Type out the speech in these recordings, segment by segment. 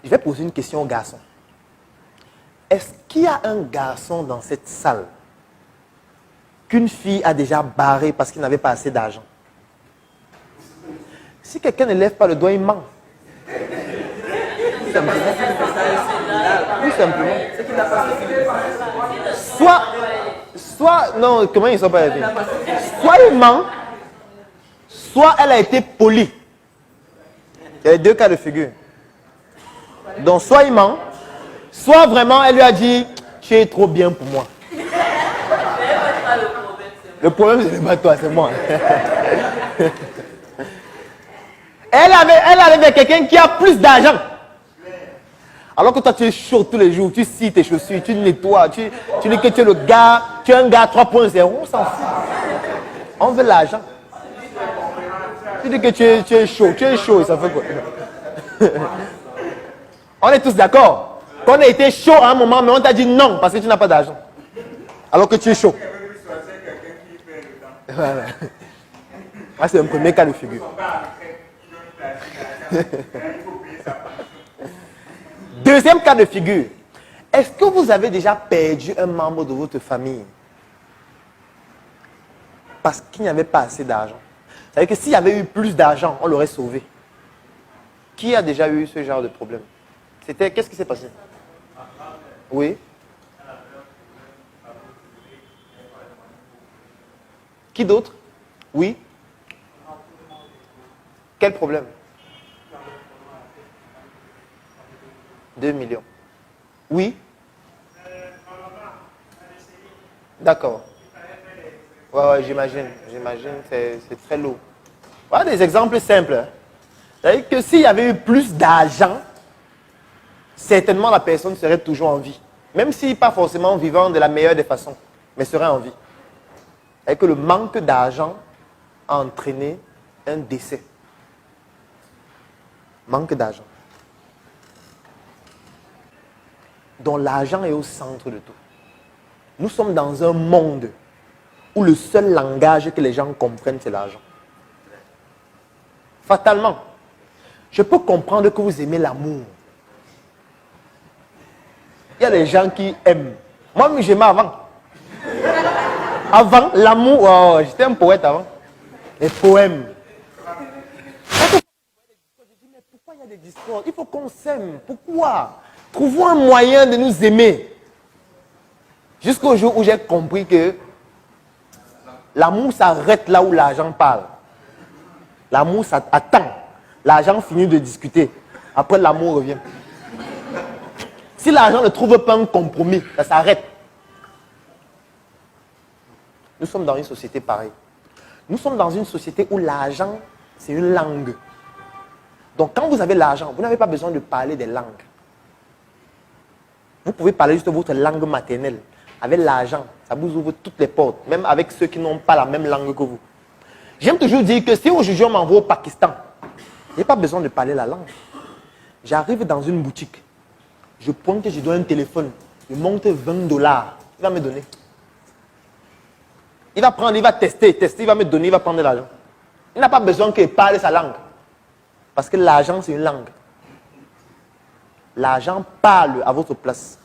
Je vais poser une question aux garçons. Est-ce qu'il y a un garçon dans cette salle qu'une fille a déjà barré parce qu'il n'avait pas assez d'argent? Si quelqu'un ne lève pas le doigt, il ment. Tout simplement. Tout simplement. Soit, non, comment ils ne sont pas levés? Soit il ment, soit elle a été polie. Il y a les deux cas de figure. Donc, soit il ment, soit vraiment elle lui a dit, tu es trop bien pour moi. Le problème, ce n'est pas toi, c'est moi. Elle allait vers quelqu'un qui a plus d'argent. Alors que toi, tu es chaud tous les jours, tu scies tes chaussures, tu nettoies, tu dis que tu es le gars, tu es un gars 3.0, on s'en fout. On veut l'argent. Tu dis que tu es chaud, ça fait quoi? On est tous d'accord. Qu'on a été chaud à un moment, mais on t'a dit non parce que tu n'as pas d'argent. Alors que tu es chaud. Voilà. Ah, c'est un premier cas de figure. Deuxième cas de figure. Est-ce que vous avez déjà perdu un membre de votre famille parce qu'il n'y avait pas assez d'argent? C'est-à-dire que s'il y avait eu plus d'argent, on l'aurait sauvé. Qui a déjà eu ce genre de problème? Qu'est-ce qui s'est passé? Oui. Qui d'autre? Oui. Quel problème? 2 millions. Oui. D'accord. Ouais, j'imagine. C'est très lourd. Voilà des exemples simples. C'est-à-dire que s'il y avait eu plus d'argent, certainement la personne serait toujours en vie. Même si pas forcément vivant de la meilleure des façons, mais serait en vie. C'est-à-dire que le manque d'argent a entraîné un décès. Manque d'argent. Donc l'argent est au centre de tout. Nous sommes dans un monde où le seul langage que les gens comprennent, c'est l'argent. Fatalement, je peux comprendre que vous aimez l'amour. Il y a des gens qui aiment. Moi, j'aimais avant. Avant, l'amour, oh, j'étais un poète avant. Les poèmes. Je dis, mais pourquoi il y a des discours? Il faut qu'on s'aime. Pourquoi? Trouvons un moyen de nous aimer. Jusqu'au jour où j'ai compris que l'amour s'arrête là où l'argent parle. L'amour attend. L'argent finit de discuter. Après, l'amour revient. Si l'argent ne trouve pas un compromis, ça s'arrête. Nous sommes dans une société pareille. Nous sommes dans une société où l'argent, c'est une langue. Donc, quand vous avez l'argent, vous n'avez pas besoin de parler des langues. Vous pouvez parler juste de votre langue maternelle. Avec l'argent, ça vous ouvre toutes les portes, même avec ceux qui n'ont pas la même langue que vous. J'aime toujours dire que si aujourd'hui on m'envoie au Pakistan, je n'ai pas besoin de parler la langue. J'arrive dans une boutique, je pointe que je dois un téléphone, je monte $20, il va me donner. Il va prendre, il va tester, il va me donner, il va prendre de l'argent. Il n'a pas besoin qu'il parle sa langue. Parce que l'argent, c'est une langue. L'argent parle à votre place.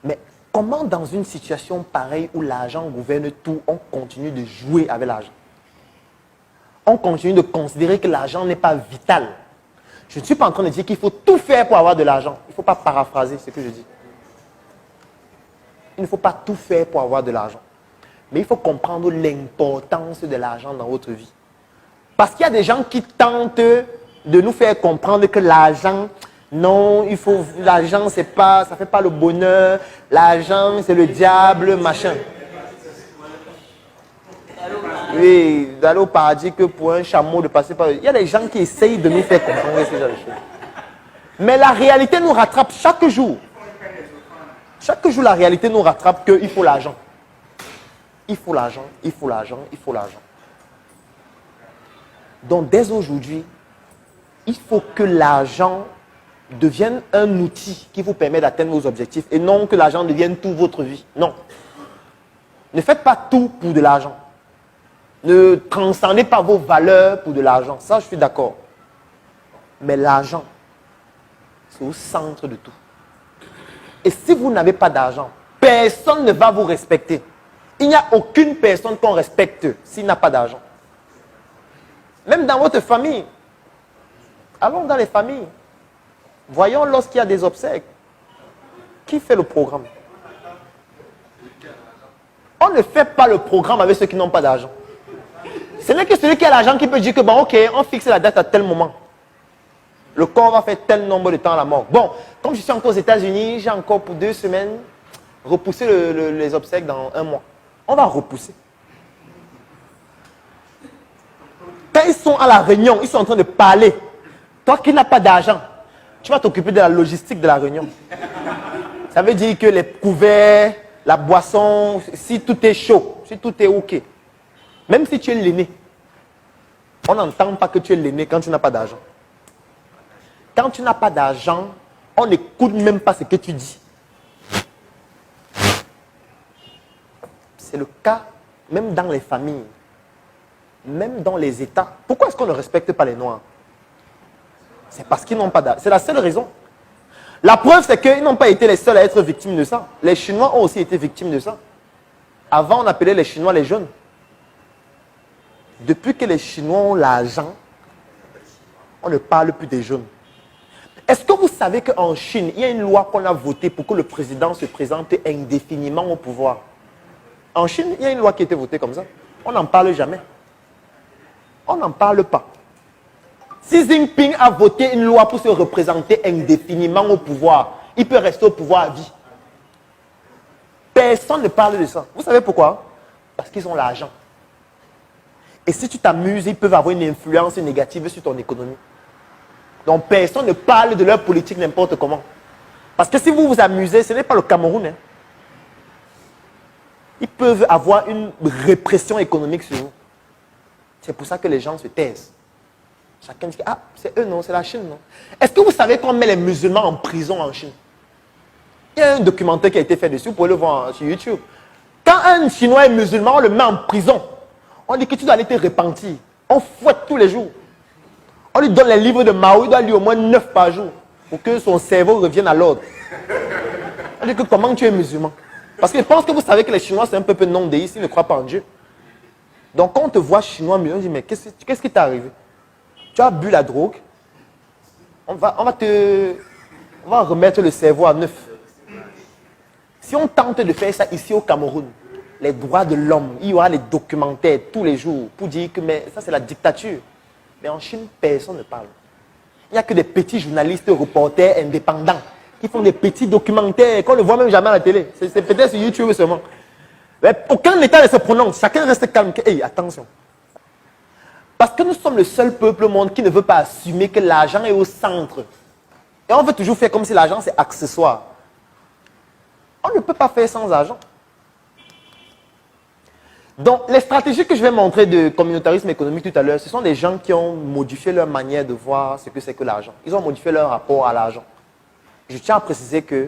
Mais comment dans une situation pareille où l'argent gouverne tout, on continue de jouer avec l'argent? On continue de considérer que l'argent n'est pas vital. Je ne suis pas en train de dire qu'il faut tout faire pour avoir de l'argent. Il ne faut pas paraphraser ce que je dis. Il ne faut pas tout faire pour avoir de l'argent. Mais il faut comprendre l'importance de l'argent dans votre vie. Parce qu'il y a des gens qui tentent de nous faire comprendre que l'argent, non, l'argent, ça ne fait pas le bonheur. L'argent, c'est le diable, machin. Oui, d'aller au paradis que pour un chameau de passer par... Il y a des gens qui essayent de nous faire comprendre ce genre de choses. Mais la réalité nous rattrape chaque jour. Chaque jour, la réalité nous rattrape qu'il faut l'argent. Il faut l'argent, il faut l'argent, il faut l'argent. Donc, dès aujourd'hui, il faut que l'argent devienne un outil qui vous permet d'atteindre vos objectifs et non que l'argent devienne toute votre vie. Non. Ne faites pas tout pour de l'argent. Ne transcendez pas vos valeurs pour de l'argent. Ça, je suis d'accord. Mais l'argent, c'est au centre de tout. Et si vous n'avez pas d'argent, personne ne va vous respecter. Il n'y a aucune personne qu'on respecte s'il n'a pas d'argent. Même dans votre famille. Allons dans les familles. Voyons lorsqu'il y a des obsèques. Qui fait le programme? On ne fait pas le programme avec ceux qui n'ont pas d'argent. Ce n'est que celui qui a l'argent qui peut dire que, bon, ok, on fixe la date à tel moment. Le corps va faire tel nombre de temps à la mort. Bon, comme je suis encore aux États-Unis, j'ai encore pour 2 semaines repoussé les obsèques dans 1 mois. On va repousser. Quand ils sont à la réunion, ils sont en train de parler. Toi qui n'as pas d'argent, tu vas t'occuper de la logistique de la réunion. Ça veut dire que les couverts, la boisson, si tout est chaud, si tout est OK. Même si tu es l'aîné, on n'entend pas que tu es l'aîné quand tu n'as pas d'argent. Quand tu n'as pas d'argent, on n'écoute même pas ce que tu dis. C'est le cas même dans les familles, même dans les États. Pourquoi est-ce qu'on ne respecte pas les Noirs? C'est parce qu'ils n'ont pas d'argent. C'est la seule raison. La preuve, c'est qu'ils n'ont pas été les seuls à être victimes de ça. Les Chinois ont aussi été victimes de ça. Avant, on appelait les Chinois les jaunes. Depuis que les Chinois ont l'argent, on ne parle plus des jaunes. Est-ce que vous savez qu'en Chine, il y a une loi qu'on a votée pour que le président se présente indéfiniment au pouvoir? En Chine, il y a une loi qui a été votée comme ça. On n'en parle jamais. On n'en parle pas. Xi Jinping a voté une loi pour se représenter indéfiniment au pouvoir. Il peut rester au pouvoir à vie. Personne ne parle de ça. Vous savez pourquoi? Parce qu'ils ont l'argent. Et si tu t'amuses, ils peuvent avoir une influence négative sur ton économie. Donc personne ne parle de leur politique n'importe comment. Parce que si vous vous amusez, ce n'est pas le Cameroun. Hein. Ils peuvent avoir une répression économique sur vous. C'est pour ça que les gens se taisent. Chacun dit, ah, c'est eux, non, c'est la Chine, non. Est-ce que vous savez qu'on met les musulmans en prison en Chine? Il y a un documentaire qui a été fait dessus, vous pouvez le voir sur YouTube. Quand un Chinois est musulman, on le met en prison. On dit que tu dois aller te repentir. On fouette tous les jours. On lui donne les livres de Mao, il doit lire au moins 9 par jour pour que son cerveau revienne à l'ordre. On dit que comment tu es musulman? Parce que je pense que vous savez que les Chinois, c'est un peuple non déiste, ils ne croient pas en Dieu. Donc quand on te voit Chinois musulman, on dit, mais qu'est-ce qui t'est arrivé? Tu as bu la drogue, on va remettre le cerveau à neuf. Si on tente de faire ça ici au Cameroun, les droits de l'homme, il y aura les documentaires tous les jours pour dire que mais ça c'est la dictature. Mais en Chine, personne ne parle. Il n'y a que des petits journalistes, reporters indépendants qui font des petits documentaires qu'on ne voit même jamais à la télé. C'est peut-être sur YouTube seulement. Mais aucun État ne se prononce. Chacun reste calme. Hey, attention. Parce que nous sommes le seul peuple au monde qui ne veut pas assumer que l'argent est au centre. Et on veut toujours faire comme si l'argent c'est accessoire. On ne peut pas faire sans argent. Donc, les stratégies que je vais montrer de communautarisme économique tout à l'heure, ce sont des gens qui ont modifié leur manière de voir ce que c'est que l'argent. Ils ont modifié leur rapport à l'argent. Je tiens à préciser que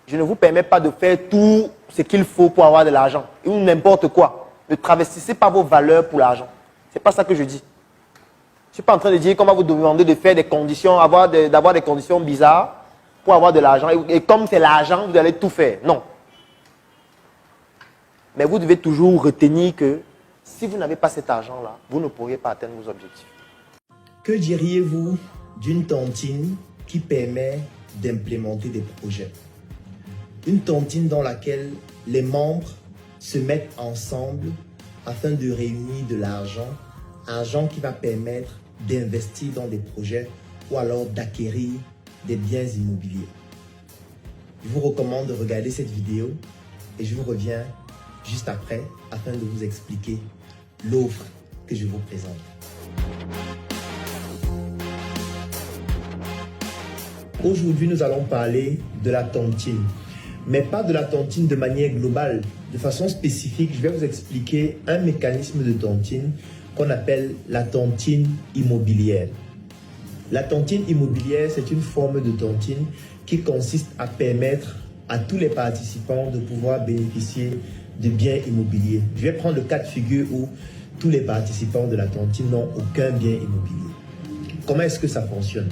je ne vous permets pas de faire tout ce qu'il faut pour avoir de l'argent, ou n'importe quoi. Ne travestissez pas vos valeurs pour l'argent. Ce n'est pas ça que je dis. Je ne suis pas en train de dire qu'on va vous demander de faire des conditions, d'avoir des conditions bizarres pour avoir de l'argent. Et comme c'est l'argent, vous allez tout faire. Non. Mais vous devez toujours retenir que si vous n'avez pas cet argent-là, vous ne pourriez pas atteindre vos objectifs. Que diriez-vous d'une tontine qui permet d'implémenter des projets? Une tontine dans laquelle les membres se mettent ensemble afin de réunir de l'argent, argent qui va permettre d'investir dans des projets ou alors d'acquérir des biens immobiliers. Je vous recommande de regarder cette vidéo et je vous reviens juste après afin de vous expliquer l'offre que je vous présente. Aujourd'hui, nous allons parler de la tontine, mais pas de la tontine de manière globale. De façon spécifique, je vais vous expliquer un mécanisme de tontine qu'on appelle la tontine immobilière. La tontine immobilière, c'est une forme de tontine qui consiste à permettre à tous les participants de pouvoir bénéficier de biens immobiliers. Je vais prendre le cas de figure où tous les participants de la tontine n'ont aucun bien immobilier. Comment est-ce que ça fonctionne?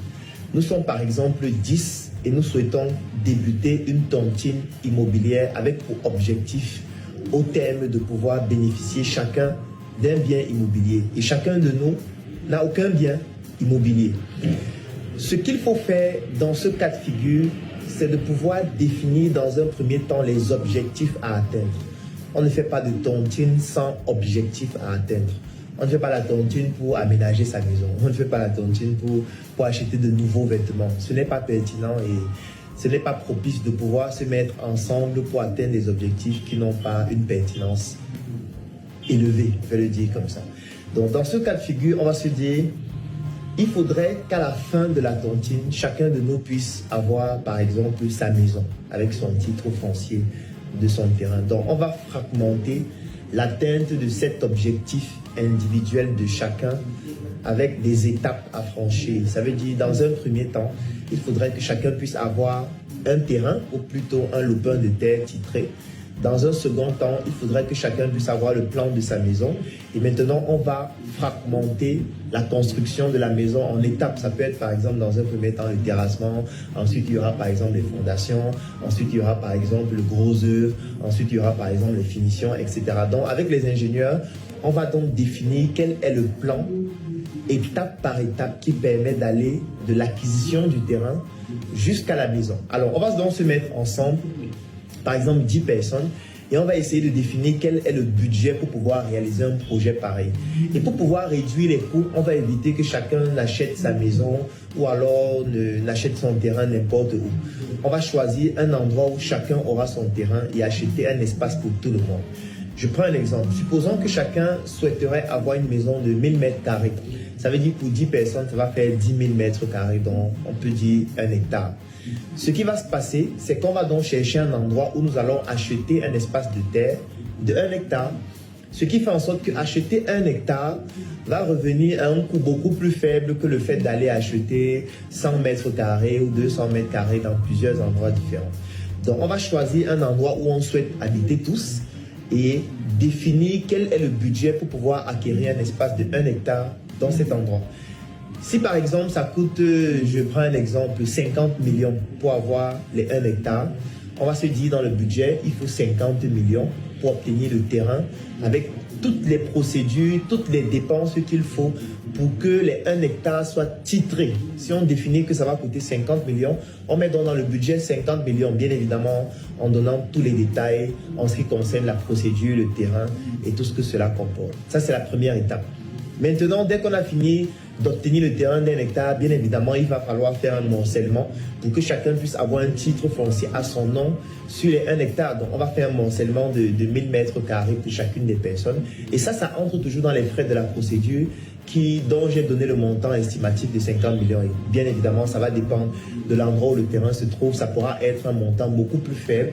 Nous sommes par exemple 10 et nous souhaitons débuter une tontine immobilière avec pour objectif au terme de pouvoir bénéficier chacun d'un bien immobilier. Et chacun de nous n'a aucun bien immobilier. Ce qu'il faut faire dans ce cas de figure, c'est de pouvoir définir dans un premier temps les objectifs à atteindre. On ne fait pas de tontine sans objectif à atteindre. On ne fait pas la tontine pour aménager sa maison. On ne fait pas la tontine pour acheter de nouveaux vêtements. Ce n'est pas pertinent et ce n'est pas propice de pouvoir se mettre ensemble pour atteindre des objectifs qui n'ont pas une pertinence élevée, je vais le dire comme ça. Donc dans ce cas de figure, on va se dire, il faudrait qu'à la fin de la tontine, chacun de nous puisse avoir par exemple sa maison avec son titre foncier de son terrain. Donc on va fragmenter l'atteinte de cet objectif individuel de chacun avec des étapes à franchir. Ça veut dire, dans un premier temps, il faudrait que chacun puisse avoir un terrain ou plutôt un lopin de terre titré. Dans un second temps, il faudrait que chacun puisse avoir le plan de sa maison. Et maintenant, on va fragmenter la construction de la maison en étapes. Ça peut être par exemple dans un premier temps le terrassement, ensuite il y aura par exemple les fondations, ensuite il y aura par exemple le gros œuvre, ensuite il y aura par exemple les finitions, etc. Donc avec les ingénieurs, on va donc définir quel est le plan, étape par étape, qui permet d'aller de l'acquisition du terrain jusqu'à la maison. Alors on va donc se mettre ensemble, par exemple 10 personnes, et on va essayer de définir quel est le budget pour pouvoir réaliser un projet pareil. Et pour pouvoir réduire les coûts, on va éviter que chacun n'achète sa maison ou alors n'achète son terrain n'importe où. On va choisir un endroit où chacun aura son terrain et acheter un espace pour tout le monde. Je prends un exemple. Supposons que chacun souhaiterait avoir une maison de 1000 mètres carrés. Ça veut dire que pour 10 personnes, ça va faire 10 000 mètres carrés, donc on peut dire 1 hectare. Ce qui va se passer, c'est qu'on va donc chercher un endroit où nous allons acheter un espace de terre de 1 hectare. Ce qui fait en sorte qu'acheter 1 hectare va revenir à un coût beaucoup plus faible que le fait d'aller acheter 100 mètres carrés ou 200 mètres carrés dans plusieurs endroits différents. Donc on va choisir un endroit où on souhaite habiter tous et définir quel est le budget pour pouvoir acquérir un espace de 1 hectare dans cet endroit. Si par exemple ça coûte, je prends un exemple, 50 millions pour avoir les 1 hectare, on va se dire dans le budget, il faut 50 millions pour obtenir le terrain avec toutes les procédures, toutes les dépenses qu'il faut pour que les 1 hectare soient titrés. Si on définit que ça va coûter 50 millions, on met donc dans le budget 50 millions, bien évidemment en donnant tous les détails en ce qui concerne la procédure, le terrain et tout ce que cela comporte. Ça, c'est la première étape. Maintenant, dès qu'on a fini d'obtenir le terrain d'1 hectare, bien évidemment, il va falloir faire un morcellement pour que chacun puisse avoir un titre foncier à son nom sur les 1 hectare. Donc, on va faire un morcellement de 1000 mètres carrés pour chacune des personnes. Et ça entre toujours dans les frais de la procédure dont j'ai donné le montant estimatif de 50 millions. Et bien évidemment, ça va dépendre de l'endroit où le terrain se trouve. Ça pourra être un montant beaucoup plus faible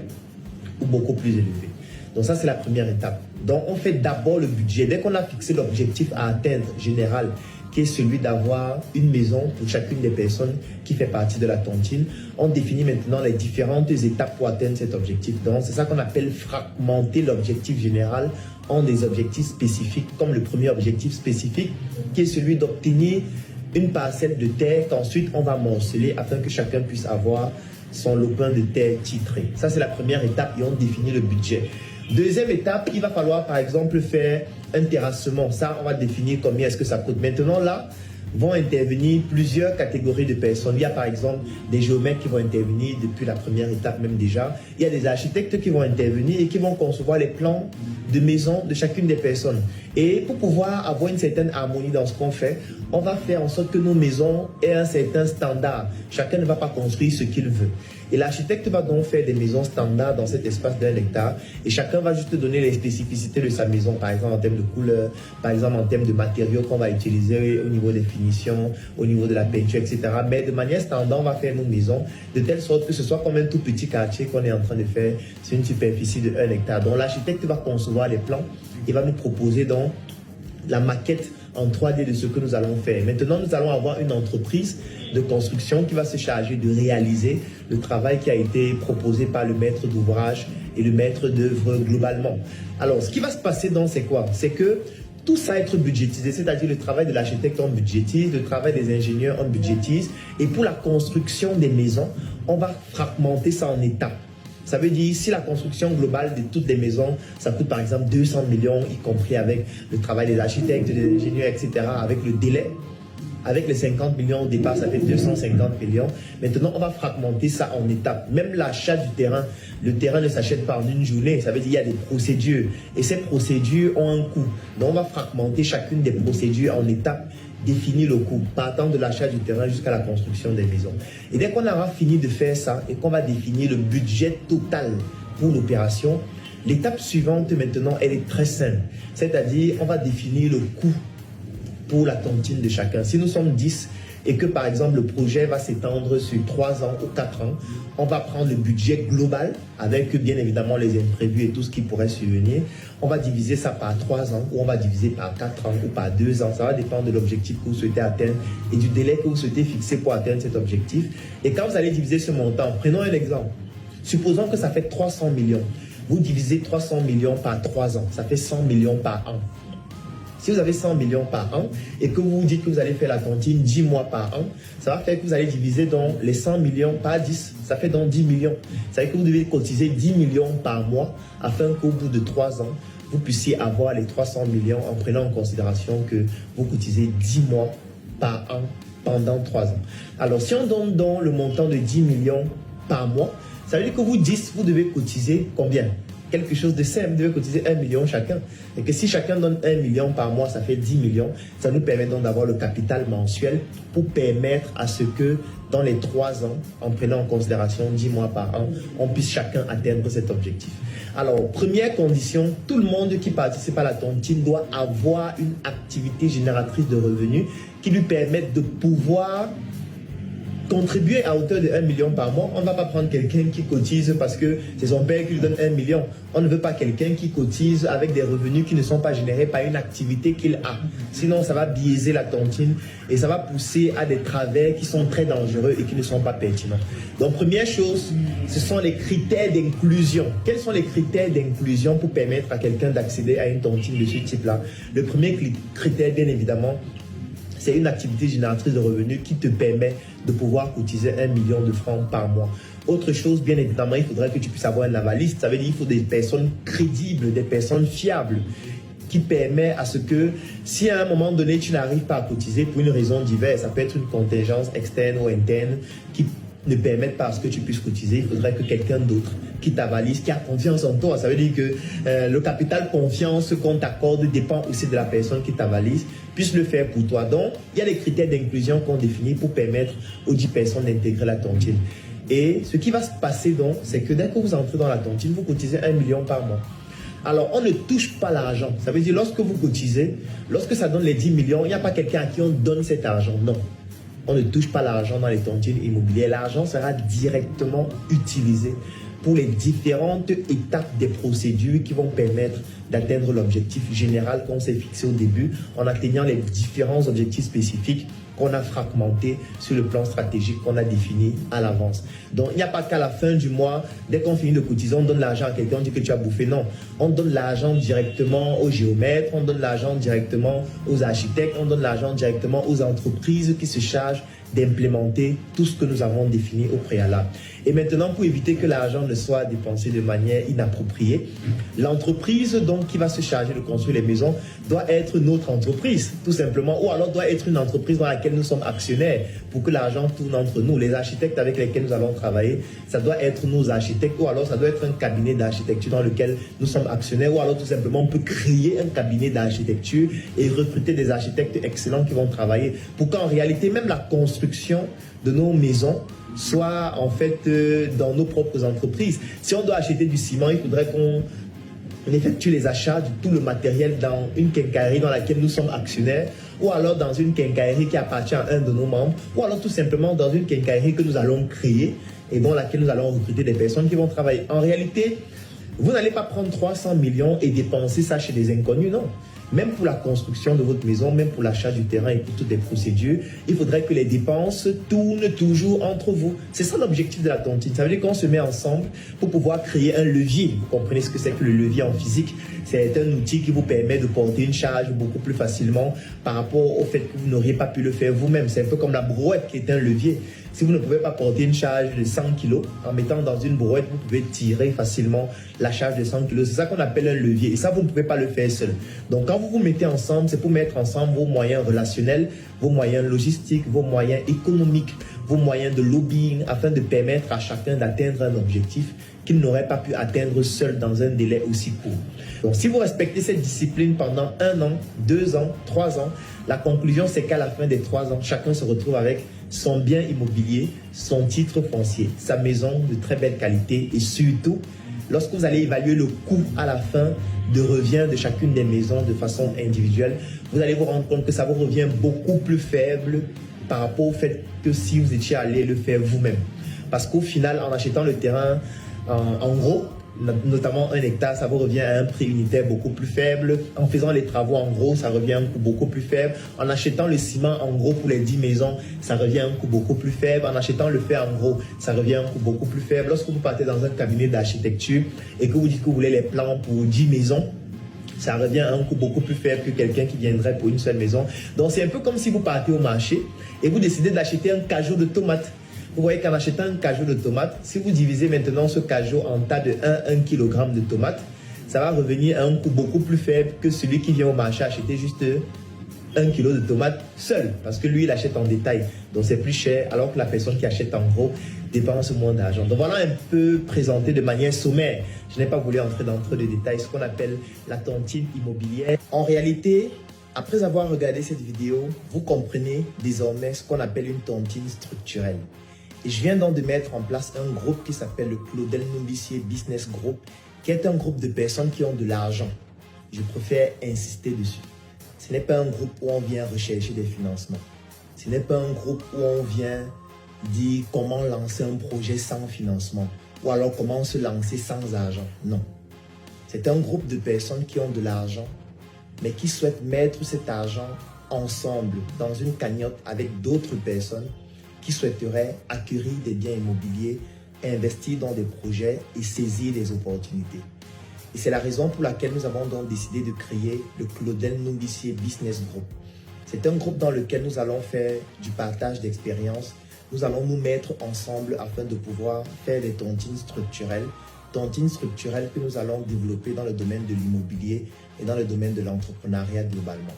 ou beaucoup plus élevé. Donc ça, c'est la première étape. Donc on fait d'abord le budget. Dès qu'on a fixé l'objectif à atteindre général, qui est celui d'avoir une maison pour chacune des personnes qui fait partie de la tontine, on définit maintenant les différentes étapes pour atteindre cet objectif. Donc c'est ça qu'on appelle fragmenter l'objectif général en des objectifs spécifiques, comme le premier objectif spécifique, qui est celui d'obtenir une parcelle de terre qu'ensuite on va morceler afin que chacun puisse avoir son lopin de terre titré. Ça, c'est la première étape et on définit le budget. Deuxième étape, il va falloir par exemple faire un terrassement. Ça, on va définir combien est-ce que ça coûte. Maintenant, là, vont intervenir plusieurs catégories de personnes. Il y a par exemple des géomètres qui vont intervenir depuis la première étape même déjà. Il y a des architectes qui vont intervenir et qui vont concevoir les plans de maison de chacune des personnes. Et pour pouvoir avoir une certaine harmonie dans ce qu'on fait, on va faire en sorte que nos maisons aient un certain standard. Chacun ne va pas construire ce qu'il veut. Et l'architecte va donc faire des maisons standards dans cet espace d'1 hectare et chacun va juste donner les spécificités de sa maison, par exemple en termes de couleur, par exemple en termes de matériaux qu'on va utiliser au niveau des finitions, au niveau de la peinture, etc. Mais de manière standard, on va faire nos maisons de telle sorte que ce soit comme un tout petit quartier qu'on est en train de faire sur une superficie de 1 hectare. Donc l'architecte va concevoir les plans et va nous proposer donc la maquette en 3D de ce que nous allons faire. Maintenant, nous allons avoir une entreprise de construction qui va se charger de réaliser le travail qui a été proposé par le maître d'ouvrage et le maître d'œuvre globalement. Alors, ce qui va se passer donc, c'est quoi? C'est que tout ça être budgétisé, c'est-à-dire le travail de l'architecte on budgétise, le travail des ingénieurs on budgétise, et pour la construction des maisons, on va fragmenter ça en étapes. Ça veut dire, si la construction globale de toutes les maisons, ça coûte par exemple 200 millions, y compris avec le travail des architectes, des ingénieurs, etc., avec le délai, avec les 50 millions au départ, ça fait 250 millions. Maintenant, on va fragmenter ça en étapes. Même l'achat du terrain, le terrain ne s'achète pas en une journée. Ça veut dire qu'il y a des procédures. Et ces procédures ont un coût. Donc, on va fragmenter chacune des procédures en étapes, définir le coût, partant de l'achat du terrain jusqu'à la construction des maisons. Et dès qu'on aura fini de faire ça et qu'on va définir le budget total pour l'opération, l'étape suivante maintenant, elle est très simple. C'est-à-dire, on va définir le coût pour la tontine de chacun. Si nous sommes 10 et que par exemple le projet va s'étendre sur 3 ans ou 4 ans, on va prendre le budget global avec bien évidemment les imprévus et tout ce qui pourrait survenir. On va diviser ça par 3 ans ou on va diviser par 4 ans ou par 2 ans. Ça va dépendre de l'objectif que vous souhaitez atteindre et du délai que vous souhaitez fixer pour atteindre cet objectif. Et quand vous allez diviser ce montant, prenons un exemple. Supposons que ça fait 300 millions. Vous divisez 300 millions par 3 ans. Ça fait 100 millions par an. Si vous avez 100 millions par an et que vous vous dites que vous allez faire la tontine 10 mois par an, ça va faire que vous allez diviser donc les 100 millions par 10. Ça fait donc 10 millions. Ça veut dire que vous devez cotiser 10 millions par mois afin qu'au bout de 3 ans, vous puissiez avoir les 300 millions en prenant en considération que vous cotisez 10 mois par an pendant 3 ans. Alors, si on donne donc le montant de 10 millions par mois, ça veut dire que vous 10, vous devez cotiser combien? Quelque chose de simple, vous devez cotiser 1 million chacun. Et que si chacun donne 1 million par mois, ça fait 10 millions. Ça nous permet donc d'avoir le capital mensuel pour permettre à ce que dans les 3 ans, en prenant en considération 10 mois par an, on puisse chacun atteindre cet objectif. Alors, première condition, tout le monde qui participe à la tontine doit avoir une activité génératrice de revenus qui lui permette de pouvoir contribuer à hauteur de 1 million par mois. On ne va pas prendre quelqu'un qui cotise parce que c'est son père qui lui donne 1 million. On ne veut pas quelqu'un qui cotise avec des revenus qui ne sont pas générés par une activité qu'il a. Sinon, ça va biaiser la tontine et ça va pousser à des travers qui sont très dangereux et qui ne sont pas pertinents. Donc, première chose, ce sont les critères d'inclusion. Quels sont les critères d'inclusion pour permettre à quelqu'un d'accéder à une tontine de ce type-là? Le premier critère, bien évidemment, c'est une activité génératrice de revenus qui te permet de pouvoir cotiser 1 million de francs par mois. Autre chose, bien évidemment, il faudrait que tu puisses avoir un avaliste. Ça veut dire qu'il faut des personnes crédibles, des personnes fiables, qui permet à ce que, si à un moment donné, tu n'arrives pas à cotiser pour une raison diverse, ça peut être une contingence externe ou interne qui ne permettent pas à ce que tu puisses cotiser, il faudrait que quelqu'un d'autre qui t'avalise, qui a confiance en toi. Ça veut dire que le capital confiance qu'on t'accorde dépend aussi de la personne qui t'avalise, puisse le faire pour toi. Donc, il y a des critères d'inclusion qu'on définit pour permettre aux 10 personnes d'intégrer la tontine. Et ce qui va se passer donc, c'est que dès que vous entrez dans la tontine, vous cotisez 1 million par mois. Alors, on ne touche pas l'argent. Ça veut dire, lorsque vous cotisez, lorsque ça donne les 10 millions, il n'y a pas quelqu'un à qui on donne cet argent. Non. On ne touche pas l'argent dans les tontines immobilières. L'argent sera directement utilisé pour les différentes étapes des procédures qui vont permettre d'atteindre l'objectif général qu'on s'est fixé au début en atteignant les différents objectifs spécifiques qu'on a fragmentés sur le plan stratégique qu'on a défini à l'avance. Donc, il n'y a pas qu'à la fin du mois, dès qu'on finit de cotiser, on donne l'argent à quelqu'un, on dit que tu as bouffé. Non, on donne l'argent directement aux géomètres, on donne l'argent directement aux architectes, on donne l'argent directement aux entreprises qui se chargent d'implémenter tout ce que nous avons défini au préalable. Et maintenant, pour éviter que l'argent ne soit dépensé de manière inappropriée, l'entreprise donc qui va se charger de construire les maisons doit être notre entreprise, tout simplement, ou alors doit être une entreprise dans laquelle nous sommes actionnaires pour que l'argent tourne entre nous. Les architectes avec lesquels nous allons travailler, ça doit être nos architectes, ou alors ça doit être un cabinet d'architecture dans lequel nous sommes actionnaires, ou alors tout simplement on peut créer un cabinet d'architecture et recruter des architectes excellents qui vont travailler pour qu'en réalité même la construction de nos maisons soit en fait dans nos propres entreprises. Si on doit acheter du ciment, il faudrait qu'on effectue les achats de tout le matériel dans une quincaillerie dans laquelle nous sommes actionnaires, ou alors dans une quincaillerie qui appartient à un de nos membres, ou alors tout simplement dans une quincaillerie que nous allons créer et dans laquelle nous allons recruter des personnes qui vont travailler. En réalité, vous n'allez pas prendre 300 millions et dépenser ça chez des inconnus, non. Même pour la construction de votre maison, même pour l'achat du terrain et pour toutes les procédures, il faudrait que les dépenses tournent toujours entre vous. C'est ça l'objectif de la tontine. Ça veut dire qu'on se met ensemble pour pouvoir créer un levier. Vous comprenez ce que c'est que le levier en physique? C'est un outil qui vous permet de porter une charge beaucoup plus facilement par rapport au fait que vous n'auriez pas pu le faire vous-même. C'est un peu comme la brouette qui est un levier. Si vous ne pouvez pas porter une charge de 100 kg, en mettant dans une brouette, vous pouvez tirer facilement la charge de 100 kg. C'est ça qu'on appelle un levier. Et ça, vous ne pouvez pas le faire seul. Donc, quand vous vous mettez ensemble, c'est pour mettre ensemble vos moyens relationnels, vos moyens logistiques, vos moyens économiques, vos moyens de lobbying, afin de permettre à chacun d'atteindre un objectif qu'il n'aurait pas pu atteindre seul dans un délai aussi court. Donc, si vous respectez cette discipline pendant 1 an, 2 ans, 3 ans, la conclusion, c'est qu'à la fin des 3 ans, chacun se retrouve avec son bien immobilier, son titre foncier, sa maison de très belle qualité et surtout, lorsque vous allez évaluer le coût à la fin de revient de chacune des maisons de façon individuelle, vous allez vous rendre compte que ça vous revient beaucoup plus faible par rapport au fait que si vous étiez allé le faire vous-même. Parce qu'au final, en achetant le terrain en gros, notamment 1 hectare, ça vous revient à un prix unitaire beaucoup plus faible. En faisant les travaux en gros, ça revient à un coût beaucoup plus faible. En achetant le ciment en gros pour les 10 maisons, ça revient à un coût beaucoup plus faible. En achetant le fer en gros, ça revient à un coût beaucoup plus faible. Lorsque vous partez dans un cabinet d'architecture et que vous dites que vous voulez les plans pour 10 maisons, ça revient à un coût beaucoup plus faible que quelqu'un qui viendrait pour une seule maison. Donc c'est un peu comme si vous partez au marché et vous décidez d'acheter un cajot de tomates. Vous voyez qu'en achetant un cajot de tomates, si vous divisez maintenant ce cajot en tas de 1 kg de tomates, ça va revenir à un coût beaucoup plus faible que celui qui vient au marché acheter juste 1 kg de tomates seul, parce que lui, il achète en détail. Donc c'est plus cher, alors que la personne qui achète en gros dépense moins d'argent. Donc voilà un peu présenté de manière sommaire. Je n'ai pas voulu entrer dans trop de détails, ce qu'on appelle la tontine immobilière. En réalité, après avoir regardé cette vidéo, vous comprenez désormais ce qu'on appelle une tontine structurelle. Et je viens donc de mettre en place un groupe qui s'appelle le Claudel Numbissier Business Group, qui est un groupe de personnes qui ont de l'argent. Je préfère insister dessus. Ce n'est pas un groupe où on vient rechercher des financements. Ce n'est pas un groupe où on vient dire comment lancer un projet sans financement ou alors comment se lancer sans argent. Non. C'est un groupe de personnes qui ont de l'argent, mais qui souhaitent mettre cet argent ensemble dans une cagnotte avec d'autres personnes qui souhaiteraient acquérir des biens immobiliers, investir dans des projets et saisir des opportunités. Et c'est la raison pour laquelle nous avons donc décidé de créer le Claudel Numbissier Business Group. C'est un groupe dans lequel nous allons faire du partage d'expériences. Nous allons nous mettre ensemble afin de pouvoir faire des tontines structurelles que nous allons développer dans le domaine de l'immobilier et dans le domaine de l'entrepreneuriat globalement.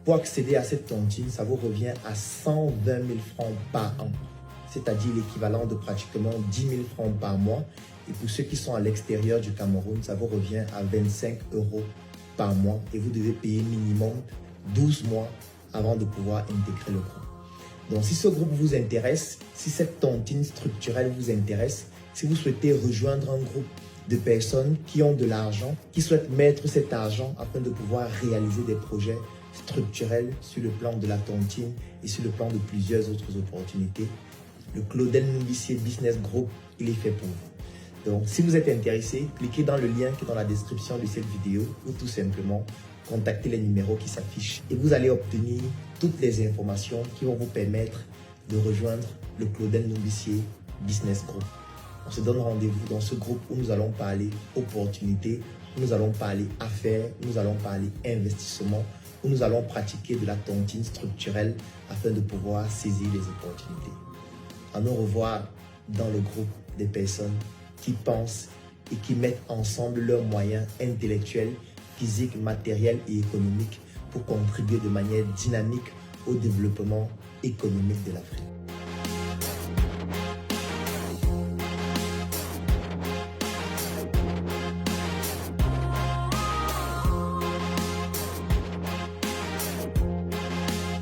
Pour accéder à cette tontine, ça vous revient à 120 000 francs par an, c'est-à-dire l'équivalent de pratiquement 10 000 francs par mois. Et pour ceux qui sont à l'extérieur du Cameroun, ça vous revient à 25 € par mois et vous devez payer minimum 12 mois avant de pouvoir intégrer le groupe. Donc si ce groupe vous intéresse, si cette tontine structurelle vous intéresse, si vous souhaitez rejoindre un groupe de personnes qui ont de l'argent, qui souhaitent mettre cet argent afin de pouvoir réaliser des projets structurels sur le plan de la tontine et sur le plan de plusieurs autres opportunités, le Claudel Numbissier Business Group, il est fait pour vous. Donc, si vous êtes intéressé, cliquez dans le lien qui est dans la description de cette vidéo ou tout simplement contactez les numéros qui s'affichent et vous allez obtenir toutes les informations qui vont vous permettre de rejoindre le Claudel Numbissier Business Group. On se donne rendez-vous dans ce groupe où nous allons parler opportunités, où nous allons parler affaires, où nous allons parler investissement, où nous allons pratiquer de la tontine structurelle afin de pouvoir saisir les opportunités. À nous revoir dans le groupe des personnes qui pensent et qui mettent ensemble leurs moyens intellectuels, physiques, matériels et économiques pour contribuer de manière dynamique au développement économique de l'Afrique.